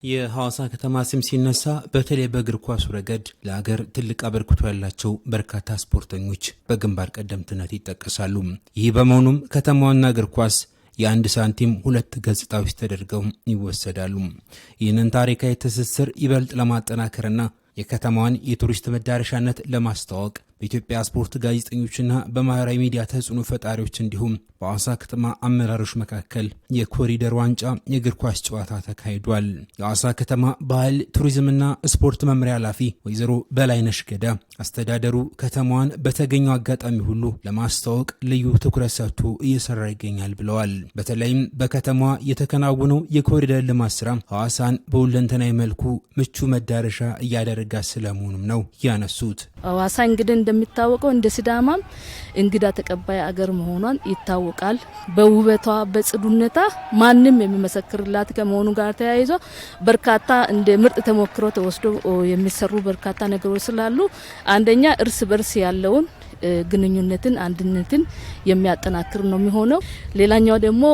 የሐዋሳ ከተማ ስም ሲነሳ በተለይ በእግር ኳሱ ረገድ ለሀገር ትልቅ አበርክቶ ያላቸው በርካታ ስፖርተኞች በግንባር ቀደምትነት ይጠቀሳሉ። ይህ በመሆኑም ከተማዋና እግር ኳስ የአንድ ሳንቲም ሁለት ገጽታዎች ተደርገው ይወሰዳሉ። ይህንን ታሪካዊ ትስስር ይበልጥ ለማጠናከርና የከተማዋን የቱሪስት መዳረሻነት ለማስተዋወቅ በኢትዮጵያ ስፖርት ጋዜጠኞችና በማህበራዊ ሚዲያ ተጽዕኖ ፈጣሪዎች እንዲሁም በሐዋሳ ከተማ አመራሮች መካከል የኮሪደር ዋንጫ የእግር ኳስ ጨዋታ ተካሂዷል። የሐዋሳ ከተማ ባህል ቱሪዝምና ስፖርት መምሪያ ኃላፊ ወይዘሮ በላይነሽ ገዳ አስተዳደሩ ከተማዋን በተገኘው አጋጣሚ ሁሉ ለማስተዋወቅ ልዩ ትኩረት ሰጥቶ እየሰራ ይገኛል ብለዋል። በተለይም በከተማዋ የተከናወነው የኮሪደር ልማት ስራ ሐዋሳን በሁለንተናዊ መልኩ ምቹ መዳረሻ እያደረጋ ስለመሆኑም ነው ያነሱት። ሐዋሳ እንግዲህ እንደሚታወቀው እንደ ሲዳማም እንግዳ ተቀባይ አገር መሆኗን ይታወቃል። በውበቷ በጽዱነቷ ማንም የሚመሰክርላት ከመሆኑ ጋር ተያይዞ በርካታ እንደ ምርጥ ተሞክሮ ተወስዶ የሚሰሩ በርካታ ነገሮች ስላሉ አንደኛ እርስ በርስ ያለውን ግንኙነትን አንድነትን የሚያጠናክር ነው የሚሆነው። ሌላኛው ደግሞ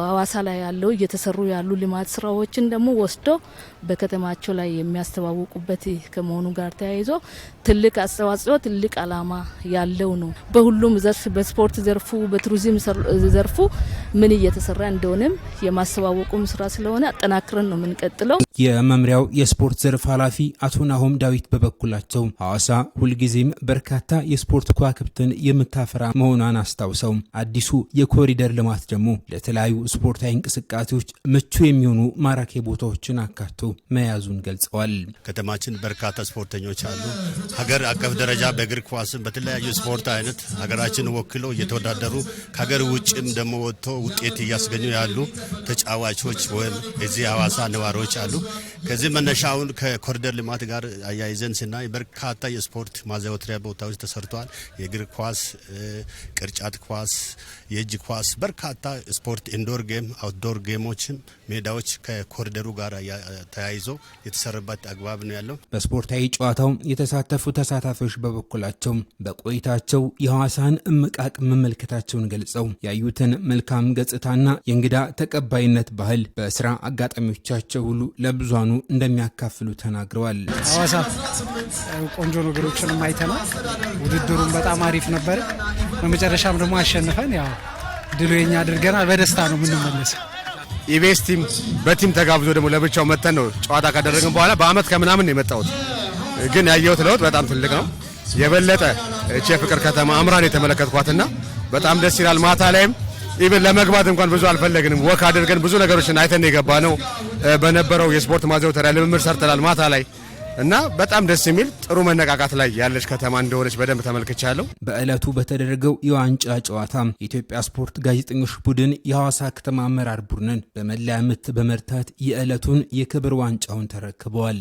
ሐዋሳ ላይ ያለው እየተሰሩ ያሉ ልማት ስራዎችን ደግሞ ወስዶ በከተማቸው ላይ የሚያስተዋውቁበት ከመሆኑ ጋር ተያይዞ ትልቅ አስተዋጽኦ ትልቅ አላማ ያለው ነው። በሁሉም ዘርፍ በስፖርት ዘርፉ በቱሪዝም ዘርፉ ምን እየተሰራ እንደሆነም የማስተዋወቁም ስራ ስለሆነ አጠናክረን ነው የምንቀጥለው። የመምሪያው የስፖርት ዘርፍ ኃላፊ አቶ ናሆም ዳዊት በበኩላቸው ሐዋሳ ሁልጊዜም በርካታ የስፖርት ከዋክብትን የምታፈራ መሆኗን አስታውሰው አዲሱ የኮሪደር ልማት ደግሞ ለተለያዩ ስፖርታዊ እንቅስቃሴዎች ምቹ የሚሆኑ ማራኪ ቦታዎችን አካቶ መያዙን ገልጸዋል። ከተማችን በርካታ ስፖርተኞች አሉ። ሀገር አቀፍ ደረጃ በእግር ኳስም በተለያዩ ስፖርት አይነት ሀገራችን ወክለው እየተወዳደሩ ከሀገር ውጭም ደግሞ ወጥቶ ውጤት እያስገኙ ያሉ ተጫዋቾች ወይም እዚህ ሐዋሳ ነዋሪዎች አሉ። ከዚህ መነሻውን ከኮሪደር ልማት ጋር አያይዘን ስናይ በርካታ የስፖርት ማዘውተሪያ ቦታዎች ተሰርተዋል። የእግር ኳስ፣ ቅርጫት ኳስ፣ የእጅ ኳስ በርካታ ስፖርት ኢንዶር ጌም አውትዶር ጌሞችን ሜዳዎች ከኮሪደሩ ጋር ተያይዞ የተሰራበት አግባብ ነው ያለው። በስፖርታዊ ጨዋታው የተሳተፉ ተሳታፊዎች በበኩላቸው በቆይታቸው የሐዋሳን እምቅ አቅም መመልከታቸውን ገልጸው ያዩትን መልካም ገጽታና የእንግዳ ተቀባይነት ባህል በስራ አጋጣሚዎቻቸው ሁሉ ለብዙሃኑ እንደሚያካፍሉ ተናግረዋል። ሐዋሳ ቆንጆ ነገሮችንም አይተናል። ውድድሩም በጣም አሪፍ ነበር። በመጨረሻም ደግሞ አሸንፈን ያው ድሉ የኛ አድርገናል። በደስታ ነው የምንመለሰው። ኢቢኤስ ቲም በቲም ተጋብዞ ደግሞ ለብቻው መተን ነው ጨዋታ ካደረግን በኋላ በአመት ከምናምን ነው የመጣሁት። ግን ያየሁት ለውጥ በጣም ትልቅ ነው። የበለጠ እቺ የፍቅር ከተማ አምራን የተመለከትኳትና በጣም ደስ ይላል። ማታ ላይም ኢቭን ለመግባት እንኳን ብዙ አልፈለግንም። ወክ አድርገን ብዙ ነገሮችን አይተን የገባ ነው። በነበረው የስፖርት ማዘውተሪያ ልምምድ ሰርተናል ማታ ላይ እና በጣም ደስ የሚል ጥሩ መነቃቃት ላይ ያለች ከተማ እንደሆነች በደንብ ተመልክቻለሁ። በዕለቱ በተደረገው የዋንጫ ጨዋታ የኢትዮጵያ ስፖርት ጋዜጠኞች ቡድን የሐዋሳ ከተማ አመራር ቡድንን በመለያ ምት በመርታት የዕለቱን የክብር ዋንጫውን ተረክበዋል።